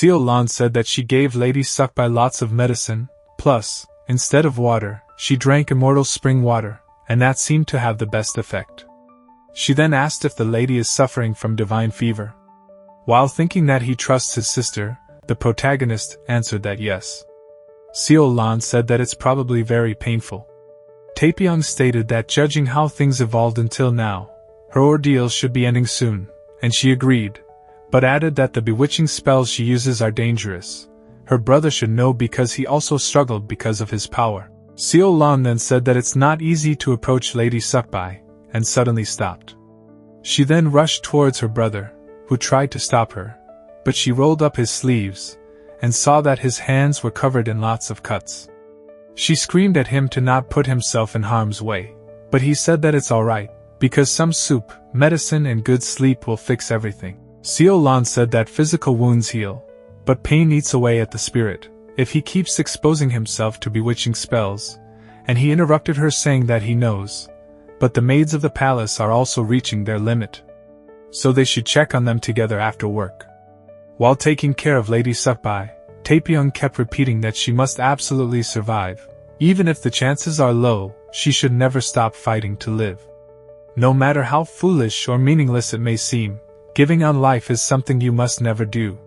Lan said that she gave Lady Sukbai lots of medicine, plus, instead of water, she drank immortal spring water, and that seemed to have the best effect. She then asked if the lady is suffering from divine fever. While thinking that he trusts his sister, the protagonist answered that yes. Lan said that it's probably very painful. Taepyeong stated that judging how things evolved until now, her ordeal should be ending soon, and she agreed, but added that the bewitching spells she uses are dangerous. Her brother should know because he also struggled because of his power. Lan then said that it's not easy to approach Lady Sukbai, and suddenly stopped. She then rushed towards her brother, who tried to stop her, but she rolled up his sleeves, and saw that his hands were covered in lots of cuts. She screamed at him to not put himself in harm's way, but he said that it's alright, because some soup, medicine and good sleep will fix everything. Lan said that physical wounds heal, but pain eats away at the spirit, if he keeps exposing himself to bewitching spells, and he interrupted her saying that he knows, but the maids of the palace are also reaching their limit, so they should check on them together after work. While taking care of Lady Sukbai, Taepyeong kept repeating that she must absolutely survive. Even if the chances are low, she should never stop fighting to live. No matter how foolish or meaningless it may seem, giving on life is something you must never do.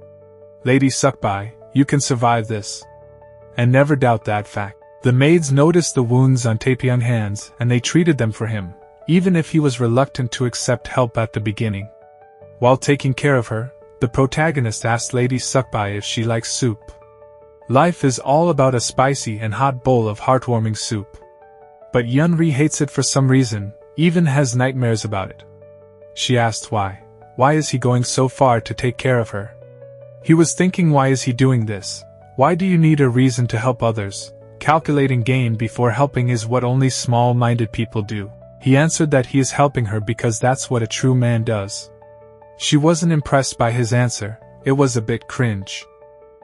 Lady Sukbai, you can survive this. And never doubt that fact. The maids noticed the wounds on Taepyeong's hands and they treated them for him, even if he was reluctant to accept help at the beginning. While taking care of her, the protagonist asked Lady Sukbai if she likes soup. Life is all about a spicy and hot bowl of heartwarming soup. But Yunri hates it for some reason, even has nightmares about it. She asked why. Why is he going so far to take care of her? He was thinking, why is he doing this? Why do you need a reason to help others? Calculating gain before helping is what only small-minded people do. He answered that he is helping her because that's what a true man does. She wasn't impressed by his answer, it was a bit cringe.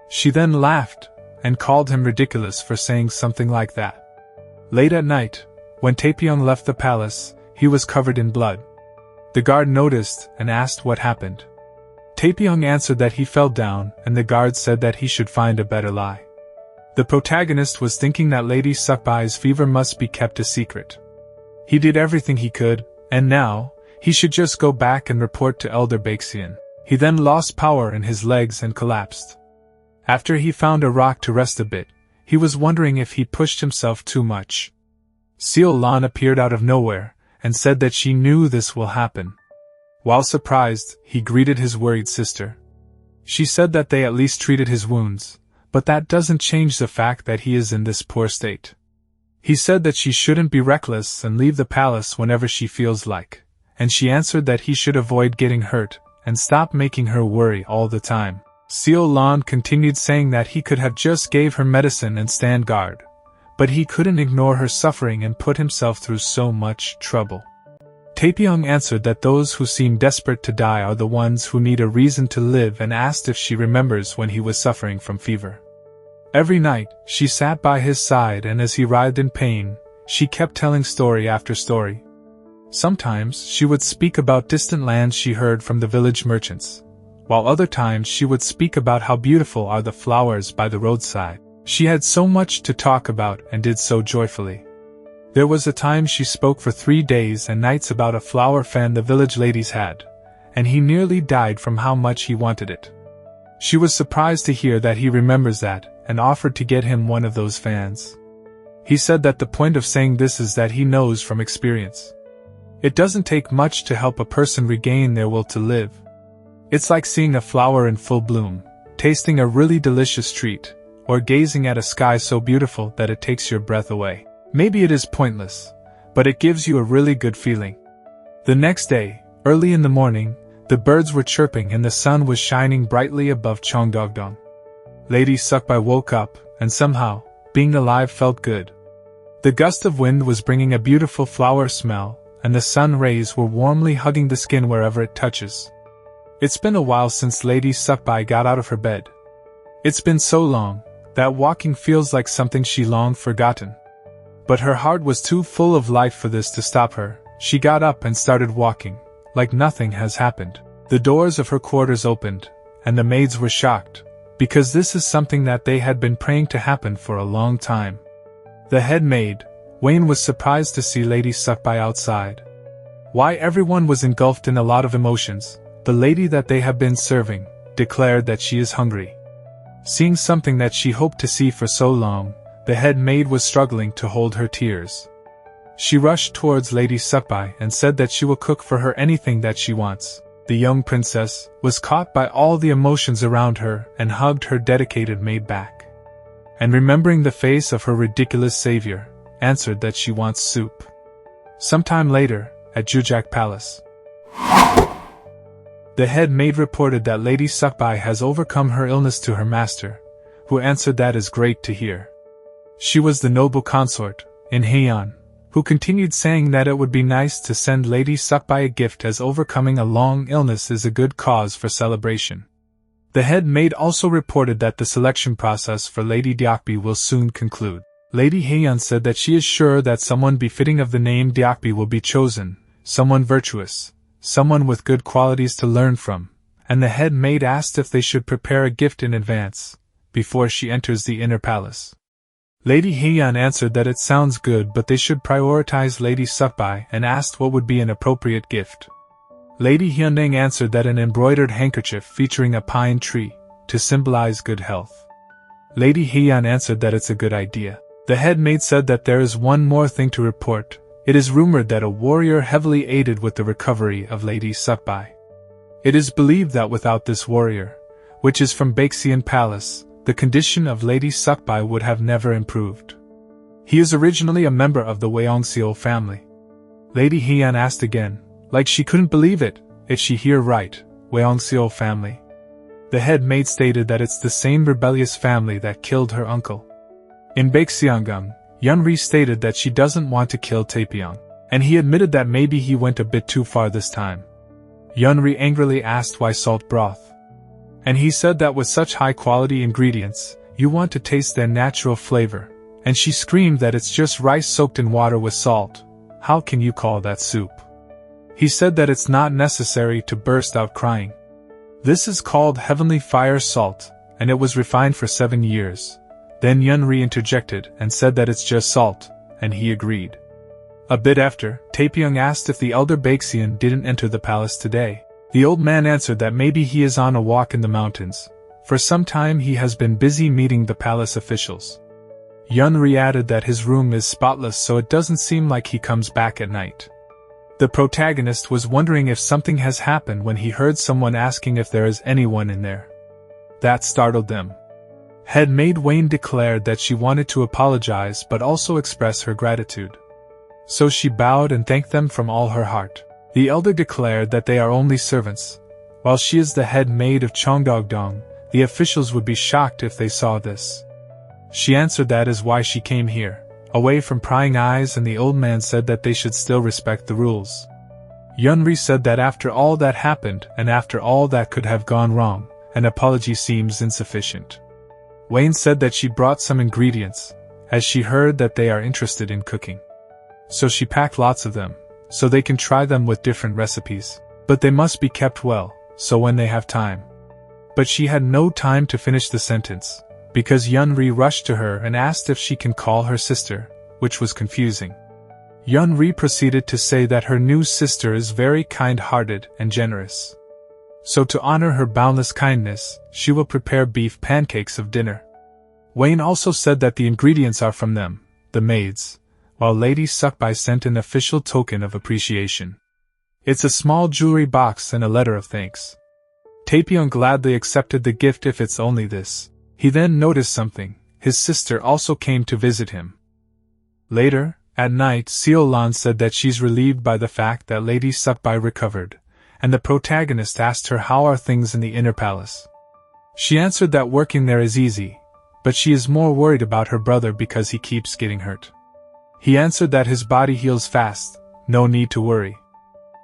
She then laughed, and called him ridiculous for saying something like that. Late at night, when Taepyeong left the palace, he was covered in blood. The guard noticed and asked what happened. Taepyeong answered that he fell down, and the guard said that he should find a better lie. The protagonist was thinking that Lady Sukbai's fever must be kept a secret. He did everything he could, and now, he should just go back and report to Elder Baexian. He then lost power in his legs and collapsed. After he found a rock to rest a bit, he was wondering if he pushed himself too much. Lan appeared out of nowhere, and said that she knew this will happen. While surprised, he greeted his worried sister. She said that they at least treated his wounds, but that doesn't change the fact that he is in this poor state. He said that she shouldn't be reckless and leave the palace whenever she feels like, and she answered that he should avoid getting hurt, and stop making her worry all the time. Lan continued saying that he could have just gave her medicine and stand guard, but he couldn't ignore her suffering and put himself through so much trouble. Taepyeong answered that those who seem desperate to die are the ones who need a reason to live and asked if she remembers when he was suffering from fever. Every night, she sat by his side and as he writhed in pain, she kept telling story after story. Sometimes she would speak about distant lands she heard from the village merchants, while other times she would speak about how beautiful are the flowers by the roadside. She had so much to talk about and did so joyfully. There was a time she spoke for 3 days and nights about a flower fan the village ladies had, and he nearly died from how much he wanted it. She was surprised to hear that he remembers that, and offered to get him one of those fans. He said that the point of saying this is that he knows from experience. It doesn't take much to help a person regain their will to live. It's like seeing a flower in full bloom, tasting a really delicious treat, or gazing at a sky so beautiful that it takes your breath away. Maybe it is pointless, but it gives you a really good feeling. The next day, early in the morning, the birds were chirping and the sun was shining brightly above Cheongdokdong. Lady Sukbai woke up, and somehow, being alive felt good. The gust of wind was bringing a beautiful flower smell, and the sun rays were warmly hugging the skin wherever it touches. It's been a while since Lady Sukbai got out of her bed. It's been so long, that walking feels like something she long forgotten. But her heart was too full of life for this to stop her. She got up and started walking, like nothing has happened. The doors of her quarters opened, and the maids were shocked, because this is something that they had been praying to happen for a long time. The head maid, Wayne, was surprised to see Lady Suckby outside. Why everyone was engulfed in a lot of emotions. The lady that they have been serving declared that she is hungry. Seeing something that she hoped to see for so long, the head maid was struggling to hold her tears. She rushed towards Lady Suckby and said that she will cook for her anything that she wants. The young princess was caught by all the emotions around her and hugged her dedicated maid back. And remembering the face of her ridiculous savior, answered that she wants soup. Sometime later, at Jujak Palace, the head maid reported that Lady Suckby has overcome her illness to her master, who answered that is great to hear. She was the noble consort, in Heian, who continued saying that it would be nice to send Lady Suckby a gift as overcoming a long illness is a good cause for celebration. The head maid also reported that the selection process for Lady Deokbi will soon conclude. Lady Heian said that she is sure that someone befitting of the name Deokbi will be chosen, someone virtuous, someone with good qualities to learn from, and the head maid asked if they should prepare a gift in advance, before she enters the inner palace. Lady Heian answered that it sounds good but they should prioritize Lady Suckby and asked what would be an appropriate gift. Lady Hyunding answered that an embroidered handkerchief featuring a pine tree, to symbolize good health. Lady Heian answered that it's a good idea. The head maid said that there is one more thing to report. It is rumored that a warrior heavily aided with the recovery of Lady Suckby. It is believed that without this warrior, which is from Baexian Palace, the condition of Lady Suckby would have never improved. He is originally a member of the Weongseol family. Lady Heian asked again, like she couldn't believe it, if she hear right, Weongseol family. The head maid stated that it's the same rebellious family that killed her uncle. In Baexiangam, Yunri stated that she doesn't want to kill Taepyeong, and he admitted that maybe he went a bit too far this time. Yunri angrily asked why salt broth. And he said that with such high-quality ingredients, you want to taste their natural flavor, and she screamed that it's just rice soaked in water with salt. How can you call that soup? He said that it's not necessary to burst out crying. This is called heavenly fire salt, and it was refined for 7 years. Then Yunri interjected and said that it's just salt, and he agreed. A bit after, Taepyeong asked if the elder Baexian didn't enter the palace today. The old man answered that maybe he is on a walk in the mountains. For some time he has been busy meeting the palace officials. Yunri added that his room is spotless so it doesn't seem like he comes back at night. The protagonist was wondering if something has happened when he heard someone asking if there is anyone in there. That startled them. Head maid Wayne declared that she wanted to apologize but also express her gratitude. So she bowed and thanked them from all her heart. The elder declared that they are only servants. While she is the head maid of Cheongdogdong, the officials would be shocked if they saw this. She answered that is why she came here, away from prying eyes, and the old man said that they should still respect the rules. Yunri said that after all that happened and after all that could have gone wrong, an apology seems insufficient. Wayne said that she brought some ingredients, as she heard that they are interested in cooking. So she packed lots of them, so they can try them with different recipes. But they must be kept well, so when they have time. But she had no time to finish the sentence, because Yunri rushed to her and asked if she can call her sister, which was confusing. Yunri proceeded to say that her new sister is very kind-hearted and generous. So to honor her boundless kindness, she will prepare beef pancakes of dinner. Wayne also said that the ingredients are from them, the maids, while Lady Suckby sent an official token of appreciation. It's a small jewelry box and a letter of thanks. Taepyeong gladly accepted the gift if it's only this. He then noticed something. His sister also came to visit him. Later, at night, Seolan said that she's relieved by the fact that Lady Suckby recovered, and the protagonist asked her how are things in the inner palace. She answered that working there is easy, but she is more worried about her brother because he keeps getting hurt. He answered that his body heals fast, no need to worry.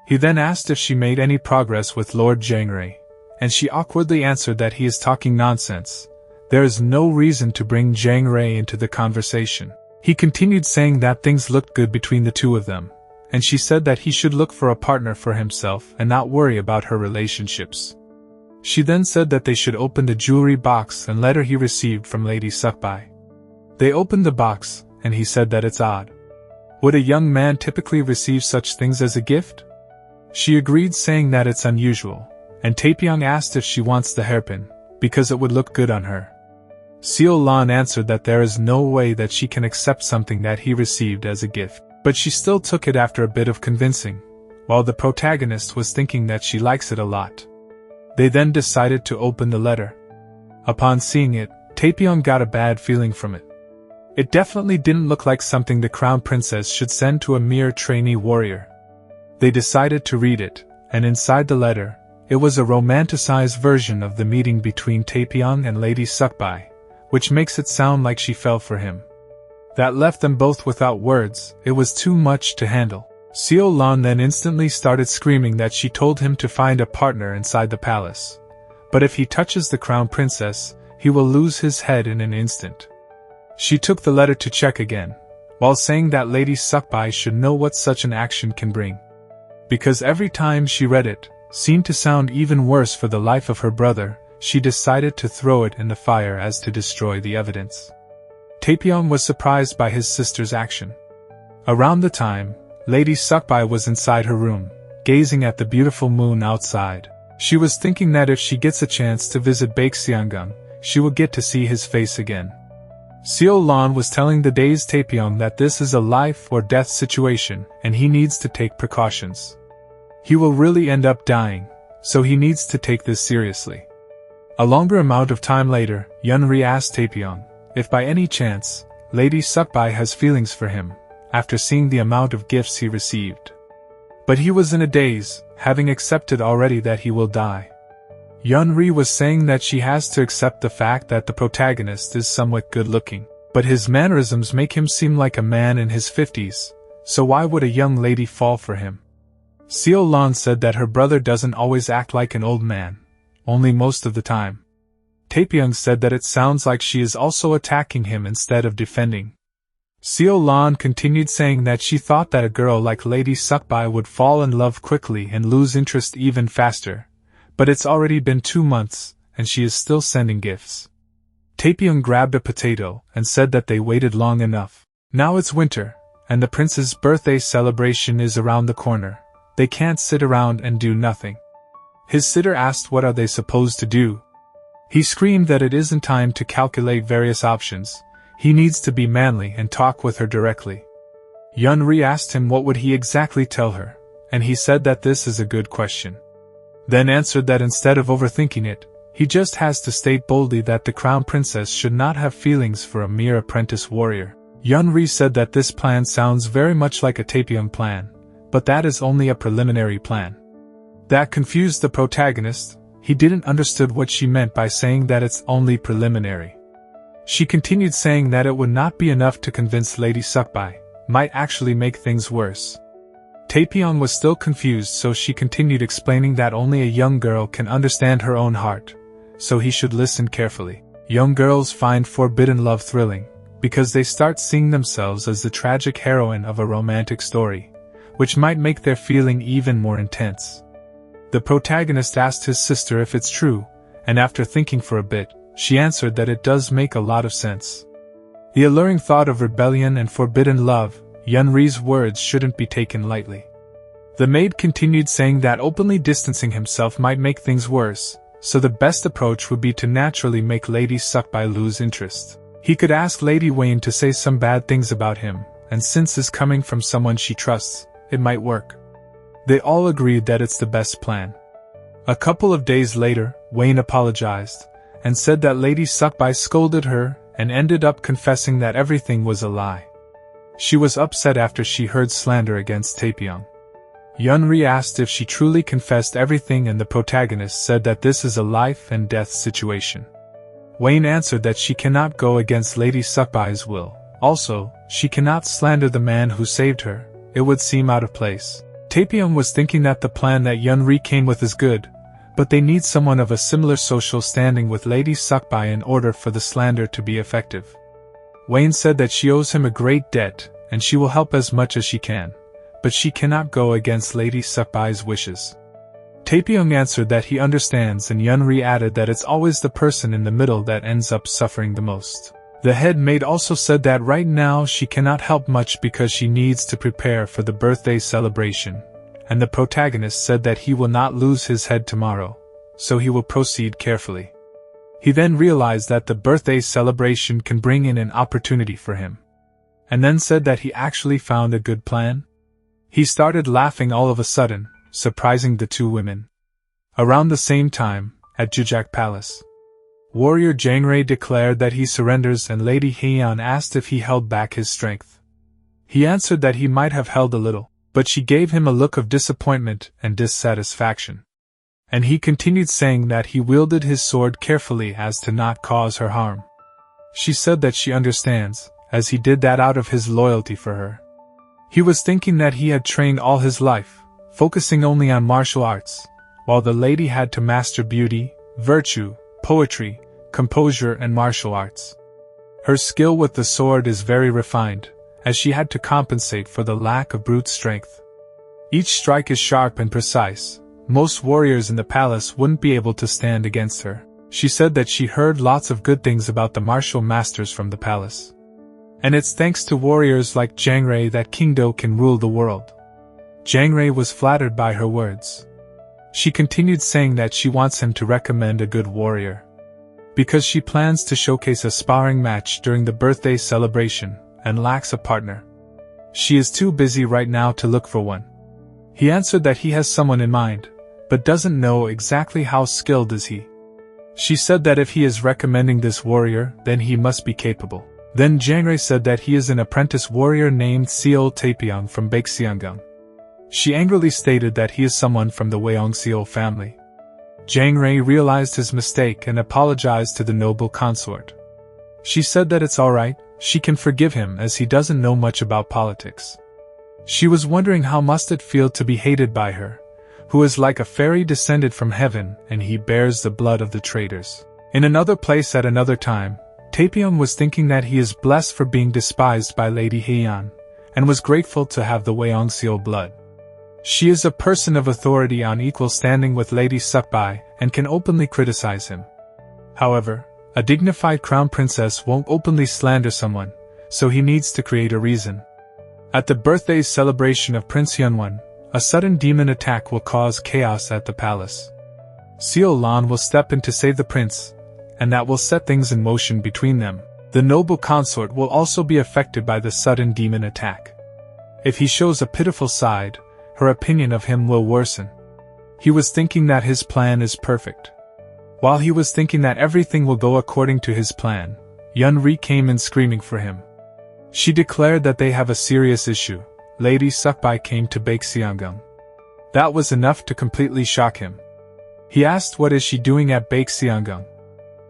He then asked if she made any progress with Lord Jangrey, and she awkwardly answered that he is talking nonsense. There is no reason to bring Jangrey into the conversation. He continued saying that things looked good between the two of them, and she said that he should look for a partner for himself and not worry about her relationships. She then said that they should open the jewelry box and letter he received from Lady Sukbai. They opened the box, and he said that it's odd. Would a young man typically receive such things as a gift? She agreed, saying that it's unusual, and Taepyeong asked if she wants the hairpin, because it would look good on her. Seo-lan answered that there is no way that she can accept something that he received as a gift, but she still took it after a bit of convincing, while the protagonist was thinking that she likes it a lot. They then decided to open the letter. Upon seeing it, Taepyeong got a bad feeling from it. It definitely didn't look like something the crown princess should send to a mere trainee warrior. They decided to read it, and inside the letter, it was a romanticized version of the meeting between Taepyeong and Lady Sukbai, which makes it sound like she fell for him. That left them both without words. It was too much to handle. Seo-lan then instantly started screaming that she told him to find a partner inside the palace. But if he touches the crown princess, he will lose his head in an instant. She took the letter to check again, while saying that Lady Sukbai should know what such an action can bring. Because every time she read it, seemed to sound even worse for the life of her brother, she decided to throw it in the fire as to destroy the evidence. Taepyeong was surprised by his sister's action. Around the time, Lady Sukbai was inside her room, gazing at the beautiful moon outside. She was thinking that if she gets a chance to visit Baekseongung, she will get to see his face again. Seo-lan was telling the dazed Taepyeong that this is a life or death situation and he needs to take precautions. He will really end up dying, so he needs to take this seriously. A longer amount of time later, Yeonri asked Taepyeong if by any chance, Lady Sukbai has feelings for him, after seeing the amount of gifts he received. But he was in a daze, having accepted already that he will die. Yeonri was saying that she has to accept the fact that the protagonist is somewhat good-looking, but his mannerisms make him seem like a man in his 50s, so why would a young lady fall for him? Seo-lan said that her brother doesn't always act like an old man, only most of the time. Taepyeong said that it sounds like she is also attacking him instead of defending. Seo-lan continued saying that she thought that a girl like Lady Sukbai would fall in love quickly and lose interest even faster. But it's already been 2 months, and she is still sending gifts. Taepyeong grabbed a potato and said that they waited long enough. Now it's winter, and the prince's birthday celebration is around the corner. They can't sit around and do nothing. His sitter asked what are they supposed to do. He screamed that it isn't time to calculate various options. He needs to be manly and talk with her directly. Yeonri asked him what would he exactly tell her, and he said that this is a good question. Then answered that instead of overthinking it, he just has to state boldly that the crown princess should not have feelings for a mere apprentice warrior. Yeonri said that this plan sounds very much like a Taepyeong plan, but that is only a preliminary plan. That confused the protagonist. He didn't understood what she meant by saying that it's only preliminary. She continued saying that it would not be enough to convince Lady Sukbai, might actually make things worse. Taepyeong was still confused, so she continued explaining that only a young girl can understand her own heart, so he should listen carefully. Young girls find forbidden love thrilling, because they start seeing themselves as the tragic heroine of a romantic story, which might make their feeling even more intense. The protagonist asked his sister if it's true, and after thinking for a bit, she answered that it does make a lot of sense. The alluring thought of rebellion and forbidden love, Yeonri's words shouldn't be taken lightly. The maid continued saying that openly distancing himself might make things worse, so the best approach would be to naturally make Lady Sukbai lose interest. He could ask Lady Wayne to say some bad things about him, and since it's coming from someone she trusts, it might work. They all agreed that it's the best plan. A couple of days later, Wayne apologized, and said that Lady Sukbai scolded her and ended up confessing that everything was a lie. She was upset after she heard slander against Taepyeong. Yeonri asked if she truly confessed everything, and the protagonist said that this is a life and death situation. Wayne answered that she cannot go against Lady Sukbai's will. Also, she cannot slander the man who saved her. It would seem out of place. Taepyeong was thinking that the plan that Yeonri came with is good, but they need someone of a similar social standing with Lady Sukbai in order for the slander to be effective. Wayne said that she owes him a great debt, and she will help as much as she can, but she cannot go against Lady Sukbai's wishes. Taepyeong answered that he understands, and Yunri added that it's always the person in the middle that ends up suffering the most. The head maid also said that right now she cannot help much because she needs to prepare for the birthday celebration, and the protagonist said that he will not lose his head tomorrow, so he will proceed carefully. He then realized that the birthday celebration can bring in an opportunity for him, and then said that he actually found a good plan. He started laughing all of a sudden, surprising the two women. Around the same time, at Jujak Palace, warrior Jangrei declared that he surrenders, and Lady Heian asked if he held back his strength. He answered that he might have held a little, but she gave him a look of disappointment and dissatisfaction. And he continued saying that he wielded his sword carefully as to not cause her harm. She said that she understands, as he did that out of his loyalty for her. He was thinking that he had trained all his life, focusing only on martial arts, while the lady had to master beauty, virtue, poetry, composure and martial arts. Her skill with the sword is very refined, as she had to compensate for the lack of brute strength. Each strike is sharp and precise. Most warriors in the palace wouldn't be able to stand against her. She said that she heard lots of good things about the martial masters from the palace. And it's thanks to warriors like Jangrei that King Do can rule the world. Jangrei was flattered by her words. She continued saying that she wants him to recommend a good warrior, because she plans to showcase a sparring match during the birthday celebration, and lacks a partner. She is too busy right now to look for one. He answered that he has someone in mind, but doesn't know exactly how skilled is he. She said that if he is recommending this warrior, then he must be capable. Then Jangrei said that he is an apprentice warrior named Seol Taepyeong from Baekseongung. She angrily stated that he is someone from the Wheongseol family. Jangrei realized his mistake and apologized to the noble consort. She said that it's alright, she can forgive him as he doesn't know much about politics. She was wondering how must it feel to be hated by her, who is like a fairy descended from heaven, and he bears the blood of the traitors. In another place at another time, Taepyeong was thinking that he is blessed for being despised by Lady Heian, and was grateful to have the Wheongseol blood. She is a person of authority on equal standing with Lady Sukbai, and can openly criticize him. However, a dignified crown princess won't openly slander someone, so he needs to create a reason. At the birthday celebration of Prince Hyunwon, a sudden demon attack will cause chaos at the palace. Seo Lan will step in to save the prince, and that will set things in motion between them. The noble consort will also be affected by the sudden demon attack. If he shows a pitiful side, her opinion of him will worsen. He was thinking that his plan is perfect. While he was thinking that everything will go according to his plan, Yunri came in screaming for him. She declared that they have a serious issue. Lady Sukbai came to Baekseongung. That was enough to completely shock him. He asked what is she doing at Baekseongung,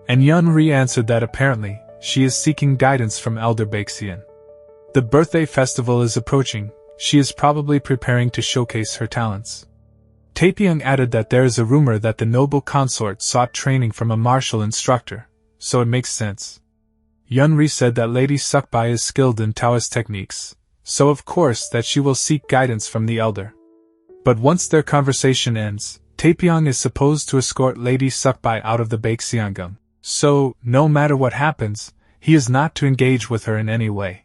and Yunri answered that apparently, she is seeking guidance from Elder Baekseon. The birthday festival is approaching, she is probably preparing to showcase her talents. Taepyeong added that there is a rumor that the noble consort sought training from a martial instructor, so it makes sense. Yunri said that Lady Sukbai is skilled in Taoist techniques, so of course that she will seek guidance from the elder. But once their conversation ends, Taepyeong is supposed to escort Lady Sukbai out of the Baekseongung, so, no matter what happens, he is not to engage with her in any way.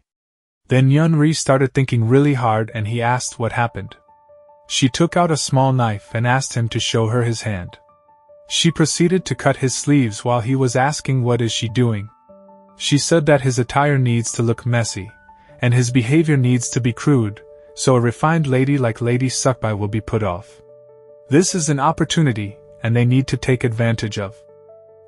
Then Yunri started thinking really hard and he asked what happened. She took out a small knife and asked him to show her his hand. She proceeded to cut his sleeves while he was asking what is she doing. She said that his attire needs to look messy, and his behavior needs to be crude, so a refined lady like Lady Sukbai will be put off. This is an opportunity, and they need to take advantage of.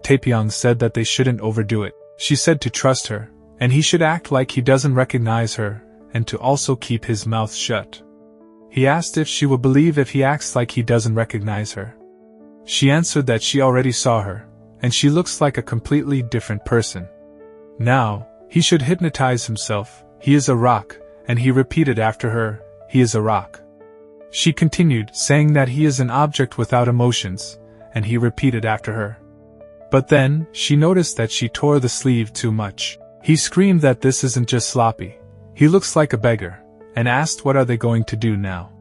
Taepyeong said that they shouldn't overdo it. She said to trust her, and he should act like he doesn't recognize her, and to also keep his mouth shut. He asked if she will believe if he acts like he doesn't recognize her. She answered that she already saw her, and she looks like a completely different person. Now, he should hypnotize himself. He is a rock, and he repeated after her, he is a rock. She continued, saying that he is an object without emotions, and he repeated after her. But then, she noticed that she tore the sleeve too much. He screamed that this isn't just sloppy, he looks like a beggar, and asked what are they going to do now.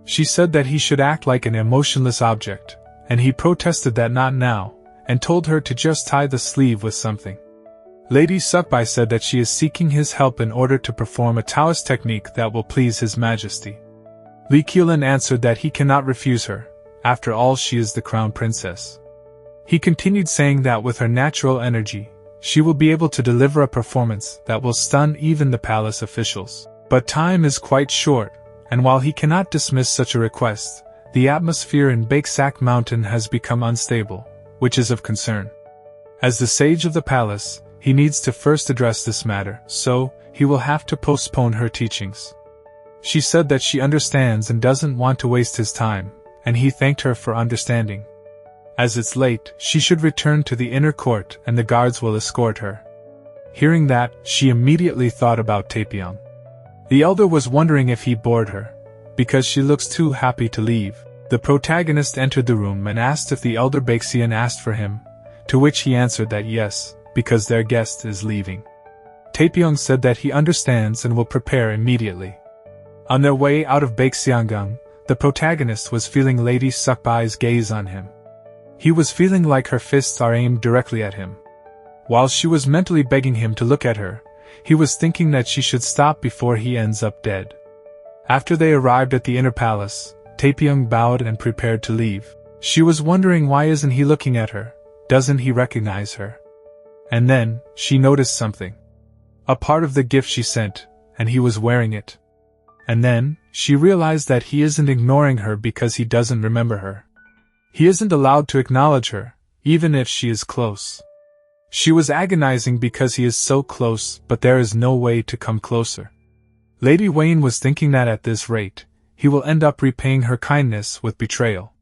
She said that he should act like an emotionless object, and he protested that not now, and told her to just tie the sleeve with something. Lady Sukbai said that she is seeking his help in order to perform a Taoist technique that will please His Majesty. Li Qiulin answered that he cannot refuse her, after all she is the crown princess. He continued saying that with her natural energy, she will be able to deliver a performance that will stun even the palace officials. But time is quite short, and while he cannot dismiss such a request, the atmosphere in Baeksak Mountain has become unstable, which is of concern. As the sage of the palace, he needs to first address this matter, so he will have to postpone her teachings. She said that she understands and doesn't want to waste his time, and he thanked her for understanding. As it's late, she should return to the inner court and the guards will escort her. Hearing that, she immediately thought about Taepyeong. The elder was wondering if he bored her, because she looks too happy to leave. The protagonist entered the room and asked if the elder Baexian asked for him, to which he answered that yes, because their guest is leaving. Taepyeong said that he understands and will prepare immediately. On their way out of Baexianggang, the protagonist was feeling Lady Sukbai's gaze on him. He was feeling like her fists are aimed directly at him. While she was mentally begging him to look at her, he was thinking that she should stop before he ends up dead. After they arrived at the inner palace, Taepyeong bowed and prepared to leave. She was wondering why isn't he looking at her, doesn't he recognize her? And then, she noticed something. A part of the gift she sent, and he was wearing it. And then, she realized that he isn't ignoring her because he doesn't remember her. He isn't allowed to acknowledge her, even if she is close. She was agonizing because he is so close, but there is no way to come closer. Lady Wayne was thinking that at this rate, he will end up repaying her kindness with betrayal.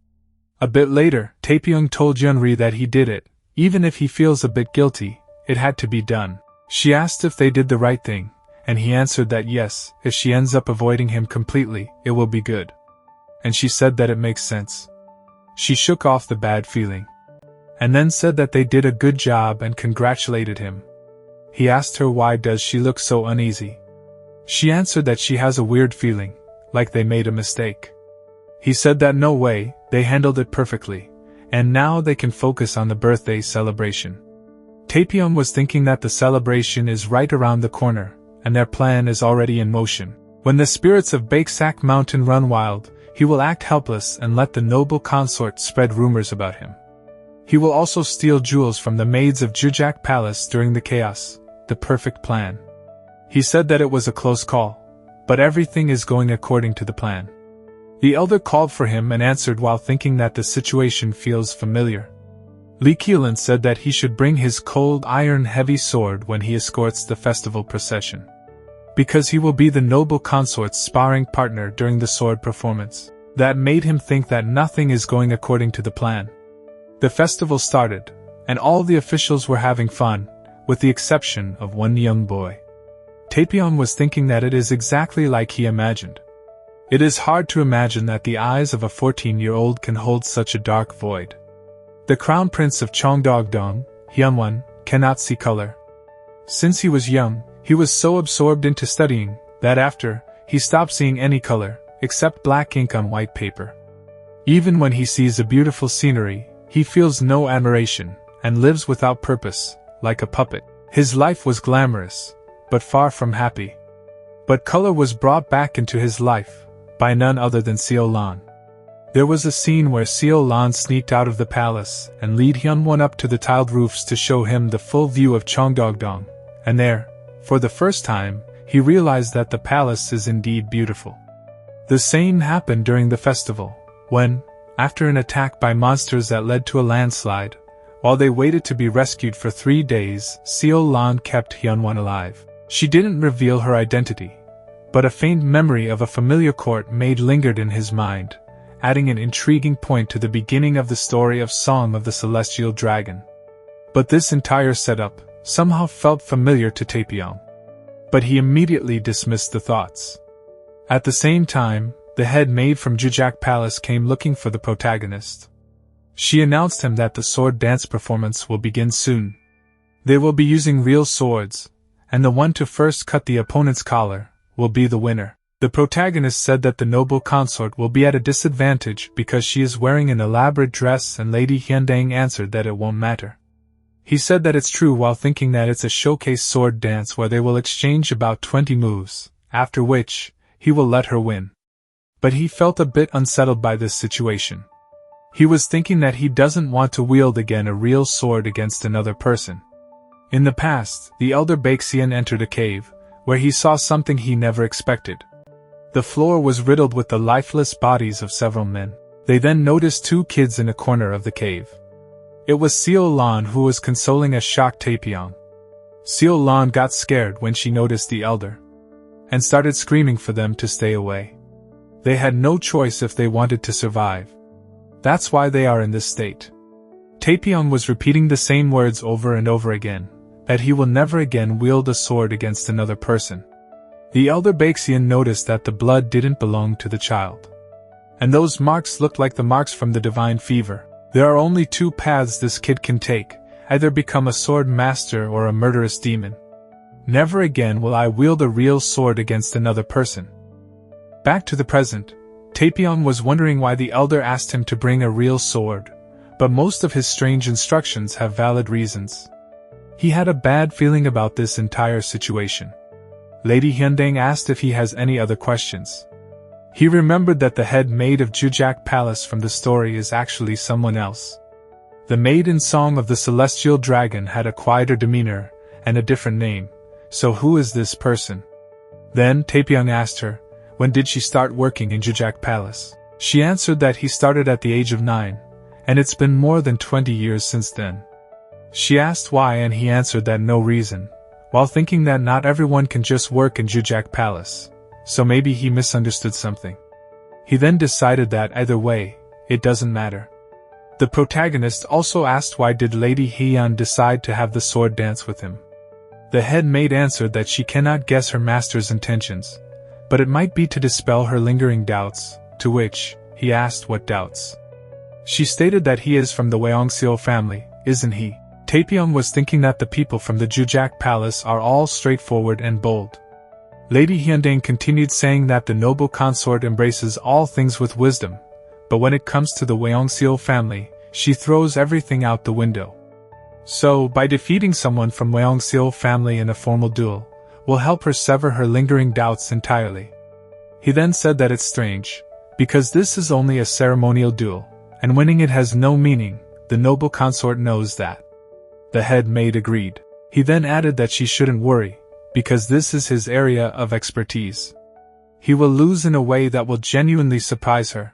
A bit later, Taepyeong told Yunri that he did it, even if he feels a bit guilty, it had to be done. She asked if they did the right thing, and he answered that yes, if she ends up avoiding him completely, it will be good. And she said that it makes sense. She shook off the bad feeling. And then said that they did a good job and congratulated him. He asked her why does she look so uneasy. She answered that she has a weird feeling, like they made a mistake. He said that no way, they handled it perfectly, and now they can focus on the birthday celebration. Taepyeong was thinking that the celebration is right around the corner, and their plan is already in motion. When the spirits of Baeksak Mountain run wild, he will act helpless and let the noble consort spread rumors about him. He will also steal jewels from the maids of Jujak Palace during the chaos, the perfect plan. He said that it was a close call, but everything is going according to the plan. The elder called for him and answered while thinking that the situation feels familiar. Li Qiulin said that he should bring his cold iron heavy sword when he escorts the festival procession. Because he will be the noble consort's sparring partner during the sword performance. That made him think that nothing is going according to the plan. The festival started, and all the officials were having fun, with the exception of one young boy. Taepyeong was thinking that it is exactly like he imagined. It is hard to imagine that the eyes of a 14-year-old can hold such a dark void. The crown prince of Cheongdong, Hyunwon, cannot see color. Since he was young, he was so absorbed into studying, that after, he stopped seeing any color, except black ink on white paper. Even when he sees a beautiful scenery, he feels no admiration, and lives without purpose, like a puppet. His life was glamorous, but far from happy. But color was brought back into his life, by none other than Seo Lan. There was a scene where Seo Lan sneaked out of the palace and led Hyunwon up to the tiled roofs to show him the full view of Cheongdong, and there, for the first time, he realized that the palace is indeed beautiful. The same happened during the festival, when, after an attack by monsters that led to a landslide, while they waited to be rescued for 3 days, Seo Lan kept Hyunwon alive. She didn't reveal her identity, but a faint memory of a familiar court maid lingered in his mind, adding an intriguing point to the beginning of the story of Song of the Celestial Dragon. But this entire setup somehow felt familiar to Taepyeong. But he immediately dismissed the thoughts. At the same time, the head maid from Jujak Palace came looking for the protagonist. She announced him that the sword dance performance will begin soon. They will be using real swords, and the one to first cut the opponent's collar will be the winner. The protagonist said that the noble consort will be at a disadvantage because she is wearing an elaborate dress, and Lady Hyundang answered that it won't matter. He said that it's true while thinking that it's a showcase sword dance where they will exchange about 20 moves, after which, he will let her win. But he felt a bit unsettled by this situation. He was thinking that he doesn't want to wield again a real sword against another person. In the past, the elder Baxian entered a cave, where he saw something he never expected. The floor was riddled with the lifeless bodies of several men. They then noticed 2 kids in a corner of the cave. It was Seo Lan who was consoling a shocked Taepyeong. Seo Lan got scared when she noticed the elder, and started screaming for them to stay away. They had no choice if they wanted to survive. That's why they are in this state. Taepyeong was repeating the same words over and over again, that he will never again wield a sword against another person. The elder Baxian noticed that the blood didn't belong to the child. And those marks looked like the marks from the divine fever. There are only 2 paths this kid can take, either become a sword master or a murderous demon. Never again will I wield a real sword against another person. Back to the present, Taepyeong was wondering why the elder asked him to bring a real sword, but most of his strange instructions have valid reasons. He had a bad feeling about this entire situation. Lady Hyundang asked if he has any other questions. He remembered that the head maid of Jujak Palace from the story is actually someone else. The maid in Song of the Celestial Dragon had a quieter demeanor, and a different name, so who is this person? Then Taepyeong asked her, when did she start working in Jujak Palace? She answered that he started at the age of 9, and it's been more than 20 years since then. She asked why, and he answered that no reason, while thinking that not everyone can just work in Jujak Palace, so maybe he misunderstood something. He then decided that either way, it doesn't matter. The protagonist also asked why did Lady Hyeon decide to have the sword dance with him. The head maid answered that she cannot guess her master's intentions, but it might be to dispel her lingering doubts, to which he asked what doubts. She stated that he is from the Hwangseol family, isn't he? Taepyeong was thinking that the people from the Jujak Palace are all straightforward and bold. Lady Hyundang continued saying that the noble consort embraces all things with wisdom, but when it comes to the Hwangseol family, she throws everything out the window. So, by defeating someone from Hwangseol family in a formal duel, will help her sever her lingering doubts entirely. He then said that it's strange, because this is only a ceremonial duel, and winning it has no meaning. The noble consort knows that. The head maid agreed. He then added that she shouldn't worry, because this is his area of expertise. He will lose in a way that will genuinely surprise her.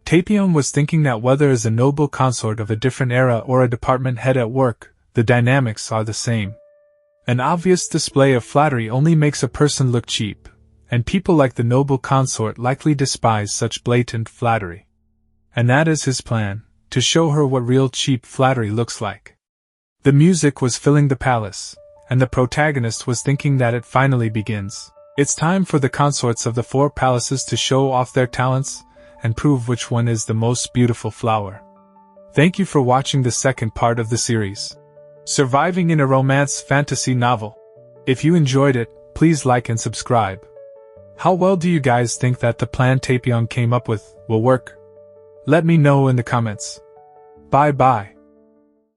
Taepyeong was thinking that whether as a noble consort of a different era or a department head at work, the dynamics are the same. An obvious display of flattery only makes a person look cheap, and people like the noble consort likely despise such blatant flattery. And that is his plan, to show her what real cheap flattery looks like. The music was filling the palace, and the protagonist was thinking that it finally begins. It's time for the consorts of the 4 palaces to show off their talents, and prove which one is the most beautiful flower. Thank you for watching the second part of the series, Surviving in a Romance Fantasy Novel. If you enjoyed it, please like and subscribe. How well do you guys think that the plan Taepyeong came up with will work? Let me know in the comments. Bye bye.